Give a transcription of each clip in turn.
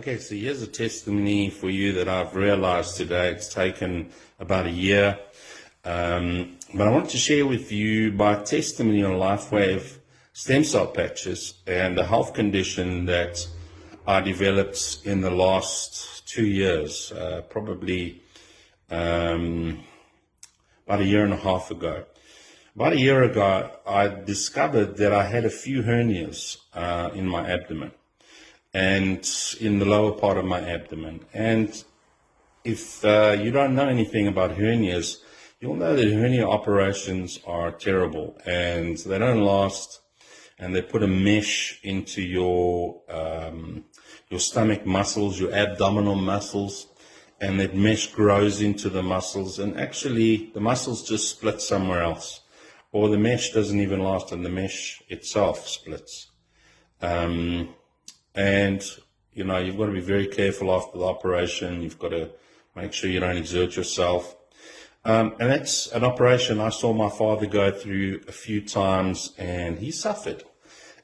Okay, so here's a testimony for you that I've realized today. It's taken about a year, but I want to share with you my testimony on LifeWave stem cell patches and the health condition that I developed in the last 2 years, probably about a year and a half ago. About a year ago, I discovered that I had a few hernias in my abdomen and in the lower part of my abdomen. And if you don't know anything about hernias, you'll know that hernia operations are terrible and they don't last, and they put a mesh into your stomach muscles, your abdominal muscles, and that mesh grows into the muscles, and actually the muscles just split somewhere else, or the mesh doesn't even last and the mesh itself splits. And, you know, you've got to be very careful after the operation. You've got to make sure you don't exert yourself. And that's an operation I saw my father go through a few times, and he suffered.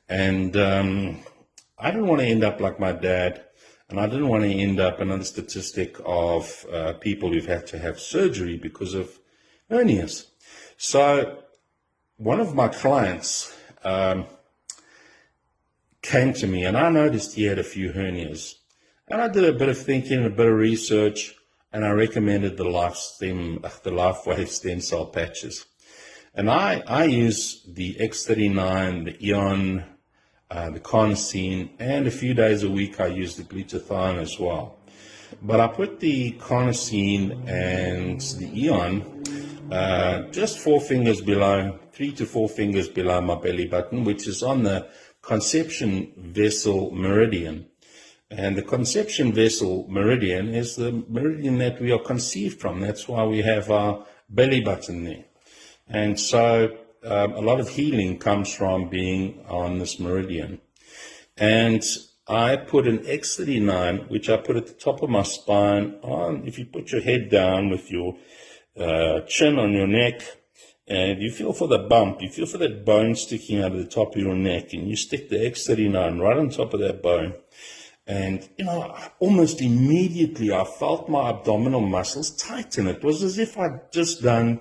And I didn't want to end up like my dad, and I didn't want to end up another statistic of people who've had to have surgery because of hernias. So one of my clients came to me, and I noticed he had a few hernias. And I did a bit of thinking, a bit of research, and I recommended the LifeWave stem cell patches. And I use the X39, the Eon, the carnosine, and a few days a week I use the glutathione as well. But I put the carnosine and the Eon just 4 fingers below, 3 to 4 fingers below my belly button, which is on the conception vessel meridian. And the conception vessel meridian is the meridian that we are conceived from. That's why we have our belly button there. And so a lot of healing comes from being on this meridian. And I put an X39, which I put at the top of my spine on. If you put your head down with your chin on your neck, and you feel for the bump, you feel for that bone sticking out of the top of your neck, and you stick the X39 right on top of that bone. And, you know, almost immediately I felt my abdominal muscles tighten. It was as if I'd just done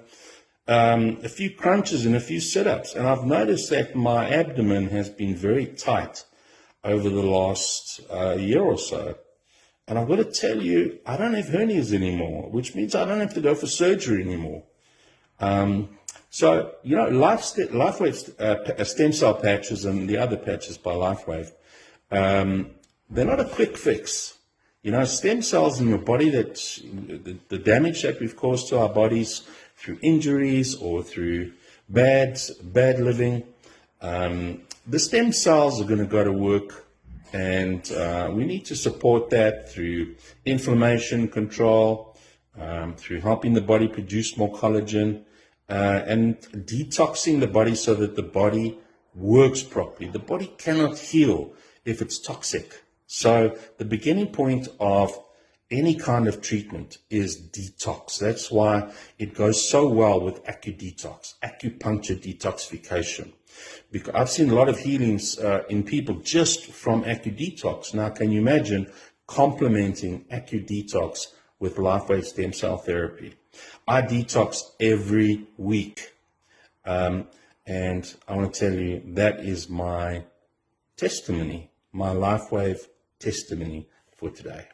a few crunches and a few sit-ups. And I've noticed that my abdomen has been very tight over the last year or so. And I've got to tell you, I don't have hernias anymore, which means I don't have to go for surgery anymore. So, you know, LifeWave stem cell patches and the other patches by LifeWave, they're not a quick fix. You know, stem cells in your body, that the damage that we've caused to our bodies through injuries or through bad living, the stem cells are going to go to work, and we need to support that through inflammation control, through helping the body produce more collagen, and detoxing the body so that the body works properly. The body cannot heal if it's toxic. So the beginning point of any kind of treatment is detox. That's why it goes so well with acupuncture detoxification. Because I've seen a lot of healings in people just from acu-detox. Now, can you imagine complementing acu-detox with LifeWave stem cell therapy? I detox every week. And I want to tell you, that is my testimony, my LifeWave testimony for today.